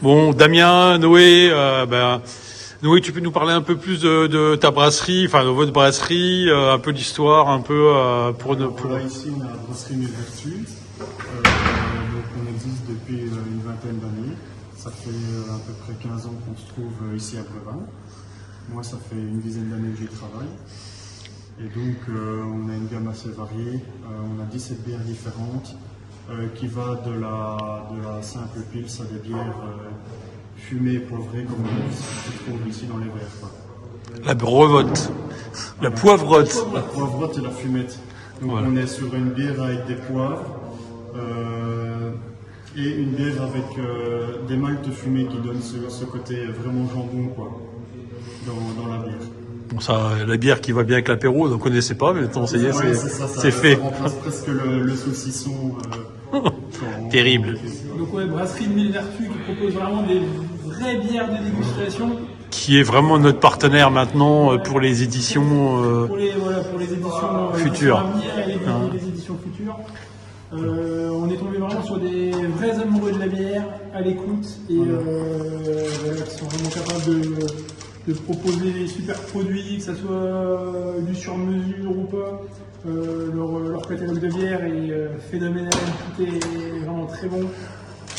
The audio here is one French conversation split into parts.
Bon, Damien, Noé, Noé, tu peux nous parler un peu plus de ta brasserie, enfin de votre brasserie, un peu d'histoire, un peu pour nous. Là, ici, on a la brasserie Mes Vertus. Donc, on existe depuis une vingtaine d'années. Ça fait à peu près 15 ans qu'on se trouve ici à Brevin. Moi, ça fait une dizaine d'années que j'y travaille. Et donc, on a une gamme assez variée. On a 17 bières différentes qui va de la simple pils à des bières fumées, poivrées, comme on se trouve ici dans les verres, quoi. La brevotte, la poivrotte. La poivrotte et la fumette. Donc, Voilà. on est sur une bière avec des poivres et une bière avec des maltes fumées qui donnent ce côté vraiment jambon, quoi, dans la bière. Bon, ça, la bière qui va bien avec l'apéro, on ne connaissait pas, mais maintenant, ça y est, Ouais, c'est fait. Ça remplace presque le saucisson. Terrible. Donc ouais, brasserie de Mille Vertus qui propose vraiment des vraies bières de dégustation. Qui est vraiment notre partenaire maintenant pour les éditions. Pour les éditions Futures. et les éditions futures. On est tombé vraiment sur des vrais amoureux de la bière, à l'écoute, et voilà, qui sont vraiment capables de proposer des super produits, que ce soit du sur-mesure ou pas. Leur catalogue de bière est phénoménal, tout est vraiment très bon.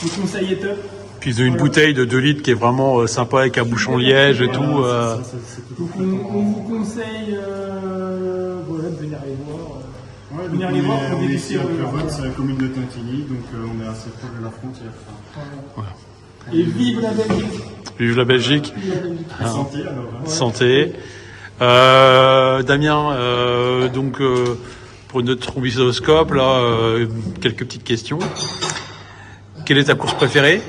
Le conseil est top. Puis ils ont une bouteille de 2 litres qui est vraiment sympa avec un bouchon liège et tout. Donc on vous conseille voilà, de venir les voir. Ouais, Venir donc les voir pour on est déguster ici à leur Crevette, bière. c'est la commune de Tintigny, donc on est assez proche de la frontière. Et vive la Belgique! Vive la Belgique. Vive la Belgique. Santé alors. Hein. Santé. Damien, donc pour notre trombisoscope, là, quelques petites questions. Quelle est ta course préférée?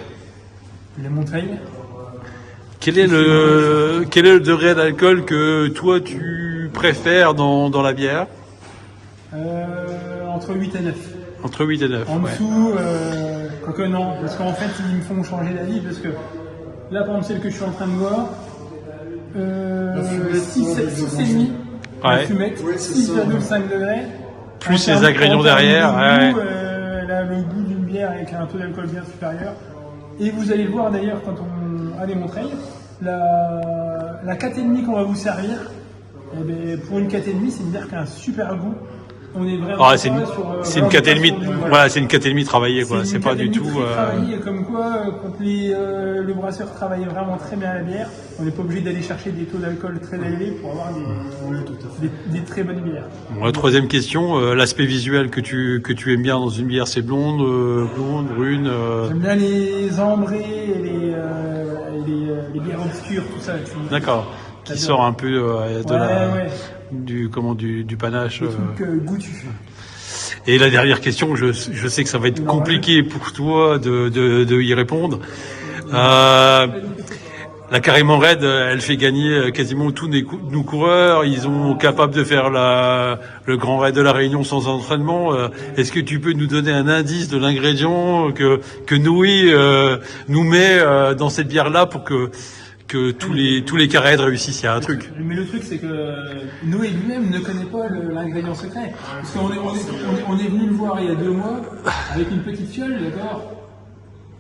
Les montagnes. Quel est le degré d'alcool que toi tu préfères dans la bière? Entre 8 et 9. Entre 8 et 9. En Ouais. dessous, quoique non, parce qu'en fait, ils me font changer d'avis, parce que là, par exemple, celle que je suis en train de boire, 6,5 Ouais. fumette, Ouais, c'est ça. 6,5 degrés. Plus En les termes- ingrédients en termes derrière, de goût, ouais. elle a le goût d'une bière avec un taux d'alcool bien supérieur. Et vous allez le voir d'ailleurs quand on a les Montreuil, la 4,5 qu'on va vous servir, eh ben, pour une 4,5, c'est une bière qui a un super goût. On est vraiment Ah, c'est une, c'est une 4,5, voilà. voilà, c'est une 4,5 travaillée, quoi. C'est une pas du académie tout. très travaillée, comme quoi, quand le brasseur travaille vraiment très bien la bière, on n'est pas obligé d'aller chercher des taux d'alcool très élevés pour avoir des très bonnes bières. Bon, la troisième question, l'aspect visuel que tu aimes bien dans une bière, c'est blonde, brune. J'aime bien les ambrés et les bières obscures, tout ça. D'accord. Qui J'adore. sort un peu Ouais. du panache. Des trucs goûtus. Et la dernière question, je sais que ça va être compliqué pour toi de y répondre. La Carrément Raid, elle fait gagner quasiment tous nos coureurs. Ils sont capables de faire le Grand Raid de la Réunion sans entraînement. Est-ce que tu peux nous donner un indice de l'ingrédient que Noé nous met dans cette bière-là pour que tous les carraids réussissent? Il y a un truc. Mais le truc, c'est que Noé lui-même ne connaît pas l'ingrédient secret. Parce qu'on on est venu le voir il y a 2 mois avec une petite fiole, d'accord?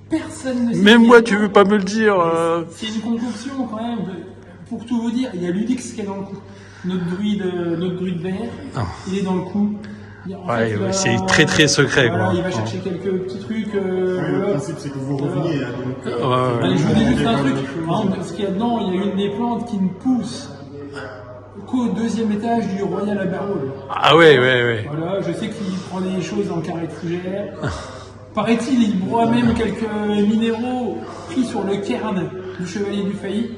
Personne ne sait. Même moi, tu veux pas me le dire. C'est une concoction quand même. Pour tout vous dire, il y a Ludix qui est dans le coup. Notre druide vert, il est dans le coup. En Ouais, fait, c'est très très secret, voilà, quoi. il va chercher quelques petits trucs. Le voilà. principe c'est que vous reveniez. Hein, donc, Allez, je vous dis juste un truc. Par exemple, ce qu'il y a dedans, il y a une des plantes qui ne pousse qu'au 2e étage du Royal Aberlour. Ah ouais. Voilà, je sais qu'il prend des choses en carré de fougère. Paraît-il, il broie même quelques minéraux pris sur le cairn du Chevalier du Failli.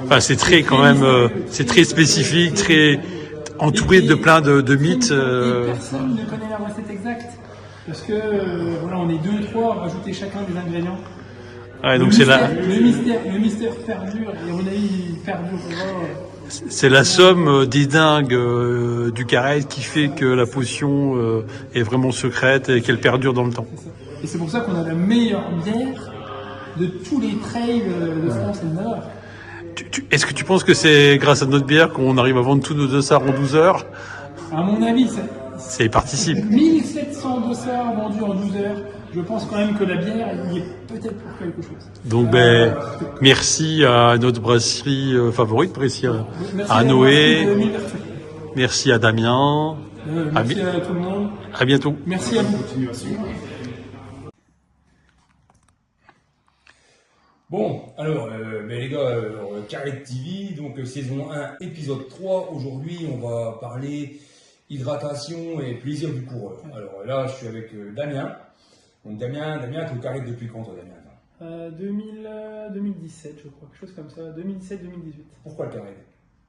Enfin, c'est très quand même, c'est très spécifique, très entouré de plein de mythes. Et personne ne connaît la recette exacte. Parce que, voilà, on est 2-3 à rajouter chacun des ingrédients. Ouais, donc c'est Le mystère perdure, et à mon avis, il perdurera. c'est la somme des dingues du carré qui fait que la potion est vraiment secrète et qu'elle perdure dans le temps. C'est ça. Et c'est pour ça qu'on a la meilleure bière de tous les trails de France et de Navarre. Est-ce que tu penses que c'est grâce à notre bière qu'on arrive à vendre tous nos dossards en 12 heures? À mon avis, Ça y participe. 1700 dossards vendus en 12 heures. je pense quand même que la bière, il y est peut-être pour quelque chose. Donc, merci à notre brasserie favorite, merci Merci à Noé, de Mille Vertus. merci à Damien, Merci à tout le monde. à bientôt. Merci à vous. Continuation. Bon, alors, les gars, Carrette TV, donc saison 1, épisode 3. Aujourd'hui, on va parler hydratation et plaisir du coureur. Alors là, je suis avec Damien. Donc Damien, t'es au Carrette depuis quand, toi, Damien? 2017, je crois, quelque chose comme ça. 2017-2018. Pourquoi le Carrette?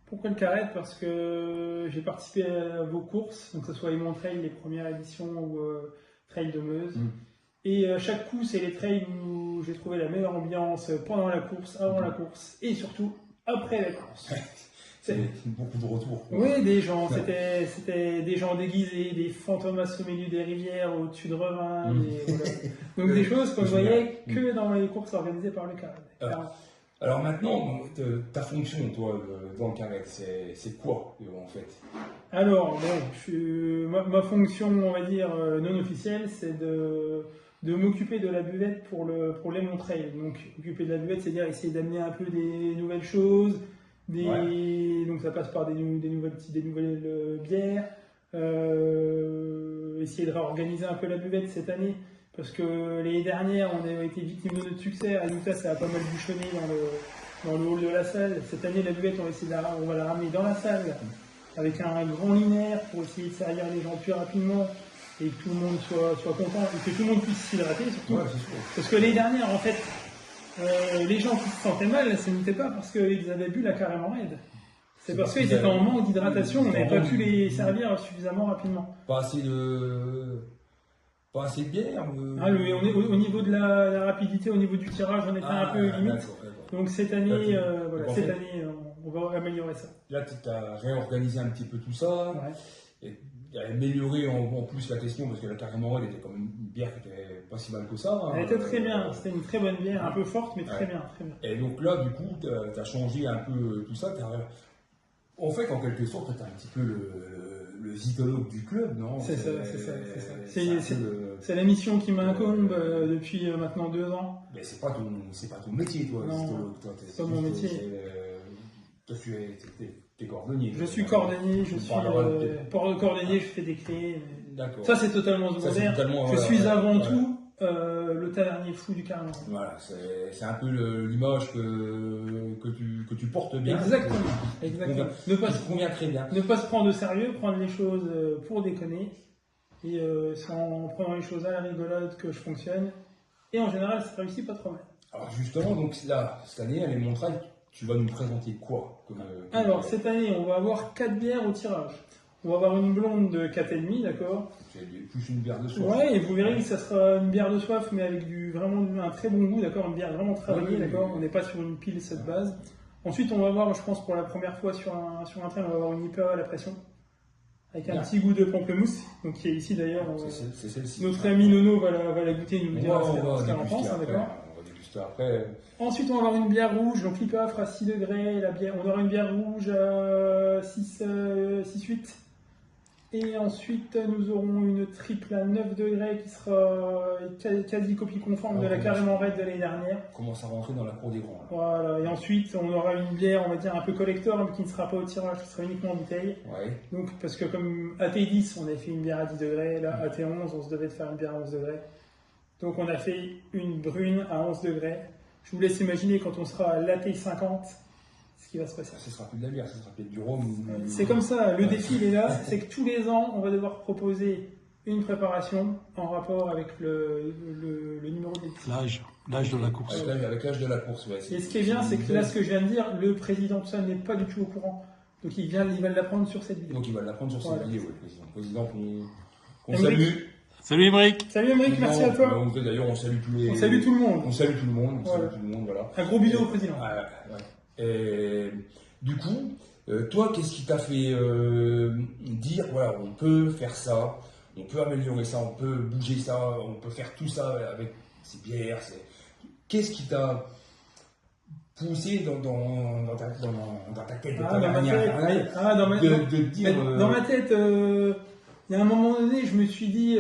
Pourquoi le Carrette? Parce que j'ai participé à vos courses, donc que ce soit Aimant Trail, les premières éditions ou Trail de Meuse. Et chaque coup, c'est les trails où j'ai trouvé la meilleure ambiance pendant la course, avant la course et surtout après la course. C'est beaucoup de retours. Oui, des gens, c'était des gens déguisés, des fantômes au milieu des rivières, au-dessus de Revin. Voilà. Donc des choses qu'on ne voyait que dans les courses organisées par le Carrette. Alors maintenant, ta fonction, toi, dans le Carrette, c'est quoi, en fait? Alors, bon, ma fonction, on va dire, non officielle, c'est de m'occuper de la buvette pour les Trail. Donc, occuper de la buvette, c'est-à-dire essayer d'amener un peu des nouvelles choses, donc ça passe par des nouvelles bières, essayer de réorganiser un peu la buvette cette année, parce que l'année dernière, on a été victime de notre succès, résultat, ça a pas mal bouchonné dans le hall de la salle. Cette année, la buvette, on va la ramener dans la salle, avec un grand linéaire pour essayer de servir les gens plus rapidement et que tout le monde soit content et que tout le monde puisse s'hydrater surtout. Ouais, c'est sûr. Parce que l'année dernière, en fait, les gens qui se sentaient mal, ce n'était pas parce qu'ils avaient bu la carrément raide. C'est parce qu'ils étaient en manque d'hydratation, on n'avait pas pu les servir suffisamment rapidement. Pas assez de bière On est au niveau de la rapidité, au niveau du tirage, on était un peu limite. D'accord. Donc cette année, Là, cette année, on va améliorer ça. Là, tu as réorganisé un petit peu tout ça. Ouais. Et amélioré en plus la question, parce que la Carrément Raide était quand même une bière qui était pas si mal que ça. Elle était très bien, c'était une très bonne bière, un peu forte, mais très bien, très bien. Et donc là, du coup, tu as changé un peu tout ça. En fait, en quelque sorte, tu es un petit peu le zytologue du club, non? C'est ça. C'est la mission qui m'incombe depuis maintenant 2 ans. Mais c'est pas ton métier, toi, Non, zytologue. c'est pas mon métier. Toi, t'es cordonnier. Je suis cordonnier, cordonnier, je fais des clés. D'accord. Ça, c'est totalement secondaire. Je suis avant tout le tavernier fou du Carrément. Voilà, c'est un peu l'image que tu portes bien. Exactement. Qui te convient très bien. Ne pas se prendre au sérieux, prendre les choses pour déconner. Et c'est en prenant les choses à la rigolade que je fonctionne. Et en général, ça réussit pas trop mal. Alors justement, donc là, cette année, à l'Aimant Trail, tu vas nous présenter quoi Alors, cette année, on va avoir 4 bières au tirage. On va avoir une blonde de 4,5, d'accord? C'est plus une bière de soif. Ouais, et vous verrez que ça sera une bière de soif, mais avec vraiment un très bon goût, d'accord? Une bière vraiment travaillée, d'accord? On n'est pas sur une pile cette base. Ensuite, on va avoir, je pense, pour la première fois sur un train, on va avoir une IPA à la pression. Avec un petit goût de pamplemousse, donc qui est ici d'ailleurs. C'est celle-ci. Notre ami Nono va la goûter et nous dire ce qu'elle en pense, d'accord? On va déguster après. Ensuite, on va avoir une bière rouge, donc l'IPA fera 6 degrés, on aura une bière rouge à 6,8. Et ensuite, nous aurons une triple à 9 degrés qui sera quasi copie conforme de la Carrément Raide de l'année dernière. On commence à rentrer dans la cour des grands. Là. Voilà, et ensuite, on aura une bière, on va dire, un peu collector, mais qui ne sera pas au tirage, qui sera uniquement en bouteille. Ouais. Donc, parce que comme AT10, on avait fait une bière à 10 degrés, là, AT11, on se devait de faire une bière à 11 degrés. Donc, on a fait une brune à 11 degrés. Je vous laisse imaginer quand on sera à l'AT50, ce qui va se passer. Ce sera plus de la bière, ce sera peut-être du rhum. C'est comme ça, le défi il est là, c'est que tous les ans, on va devoir proposer une préparation en rapport avec le numéro d'édition. L'âge de la course. Avec l'âge de la course, ouais. Et ce qui est bien, c'est que là, ce que je viens de dire, le président, tout ça, n'est pas du tout au courant. Donc il va l'apprendre sur cette vidéo. Donc il va l'apprendre sur cette vidéo, le président. Qu'on Émeric. salue. Salut Émeric. Salut Émeric, merci à toi. D'ailleurs, on salue tous les... On salue tout le monde. On salue tout le monde, voilà. Un gros bisou au président. Ouais. Et du coup, toi, qu'est-ce qui t'a fait dire, voilà, on peut faire ça, on peut améliorer ça, on peut bouger ça, on peut faire tout ça avec ces bières. Qu'est-ce qui t'a poussé dans ta tête de Dans ma tête, il y a un moment donné, je me suis dit,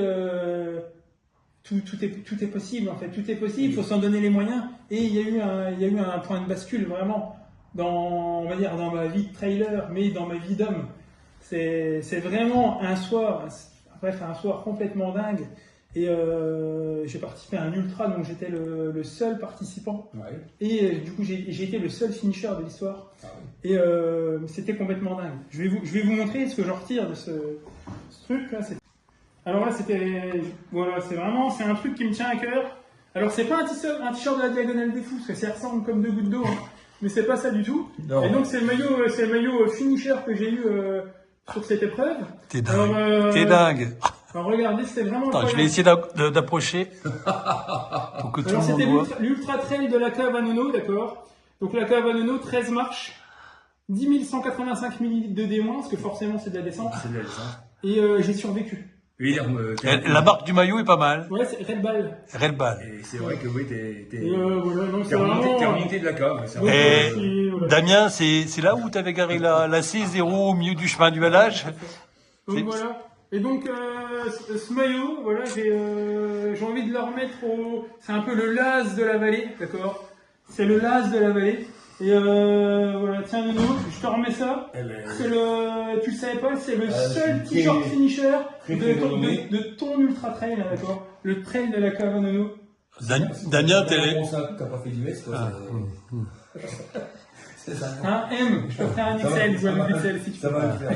tout est possible en fait, tout est possible, il faut s'en donner les moyens. Et il y a eu un point de bascule vraiment on va dire dans ma vie de trailer, mais dans ma vie d'homme. C'est vraiment un soir complètement dingue. Et j'ai participé à un ultra, donc j'étais le seul participant. Ouais. Et du coup, j'ai été le seul finisher de l'histoire. Ah ouais. Et c'était complètement dingue. Je vais vous montrer ce que je retire de ce truc là. Alors là, voilà, c'est un truc qui me tient à cœur. Alors c'est pas un t-shirt de la Diagonale des Fous, parce que ça ressemble comme deux gouttes d'eau, hein, mais c'est pas ça du tout. Non. Et donc c'est le maillot finisher que j'ai eu sur cette épreuve. T'es dingue. T'es dingue. Alors regardez, c'était vraiment. Attends, je vais essayer d'approcher pour que tout Alors le monde c'était voit. l'ultra trail de la cave à Nono, d'accord. Donc la cave à Nono, 13 marches, 10 185 millilitres de D-, parce que forcément c'est de la descente. C'est bien ça. Et j'ai survécu. Oui, La marque du maillot est pas mal. Ouais, c'est Red Ball. Red Ball. et c'est vrai que oui, Et voilà, donc t'es c'est vraiment. remonté de la cave. C'est Ouais, vrai. Et voilà. Damien, c'est là où tu avais garé la C0 au milieu du chemin du village. Donc voilà. Et donc ce maillot, voilà, j'ai envie de le remettre c'est un peu le Laz de la vallée, d'accord. C'est le Laz de la vallée. Et voilà, tiens Nono, je te remets ça. Tu le savais pas, c'est le seul t-shirt finisher de ton ultra trail, là, d'accord. Le trail de la cave à Nono. Damien, T'as pas fait du S, quoi. C'est ça. Un M, je te ferai un XL ou un XL si tu Ça veux. va le faire.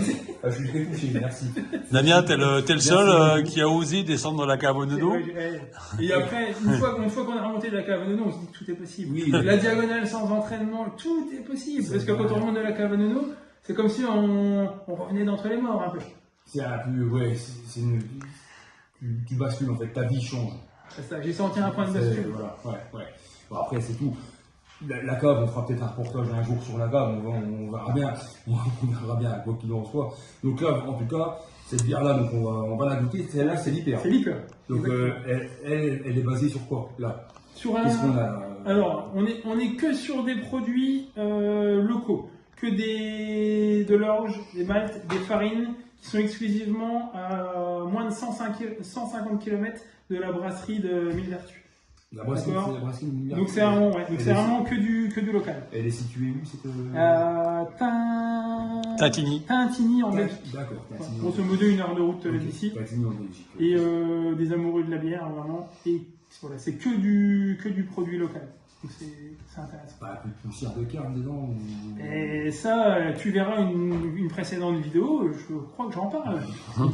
Je suis très touché, merci. Damien, t'es le seul qui a osé descendre la cave au Nono. Et après, une fois qu'on a remonté de la cave à Nono, on se dit que tout est possible. Oui. La diagonale sans entraînement, tout est possible. Parce que quand on remonte de la cave à Nono, c'est comme si on revenait d'entre les morts un peu. C'est un peu, ouais, tu bascules en fait, ta vie change. C'est ça, j'ai senti un point de bascule. Voilà, ouais. Bon, après, c'est tout. La cave, on fera peut-être un reportage un jour sur la cave, on verra bien. On verra bien, quoi qu'il en soit. Donc là, en tout cas, cette bière-là, donc on va la goûter. Celle-là, c'est l'hyper. C'est l'hyper. Donc elle est basée sur quoi, là? Sur un. Qu'est-ce qu'on a Alors, on est que sur des produits locaux, que de l'orge, des maltes, des farines, qui sont exclusivement à moins de 150 km de la brasserie de Mille Vertus. La brasserie, D'accord. c'est la brasserie de Mille Donc c'est vraiment, ouais. Donc c'est vraiment que du local. Elle est située où, cette... Tintigny en Belgique. D'accord. Voilà. Grosso modo, 1 heure de route d'ici. Tintigny en Belgique. Et des amoureux de la bière, vraiment. Et voilà, c'est que du produit local. Donc c'est intéressant. Pas un peu de poussière de carne dedans ou... Et ça, tu verras une précédente vidéo, je crois que j'en parle.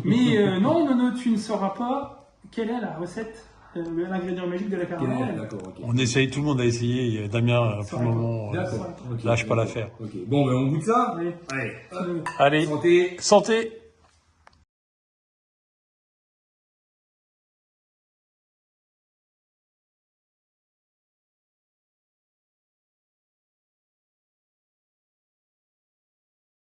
Mais non, tu ne sauras pas quelle est la recette, l'ingrédient magique de la caramel. D'accord, ok. On essaye, tout le monde a essayé. Damien, pour le moment, D'accord. Ok. lâche pas l'affaire. Ok. Bon, ben on goûte ça. Allez. Allez. Allez, Santé. santé.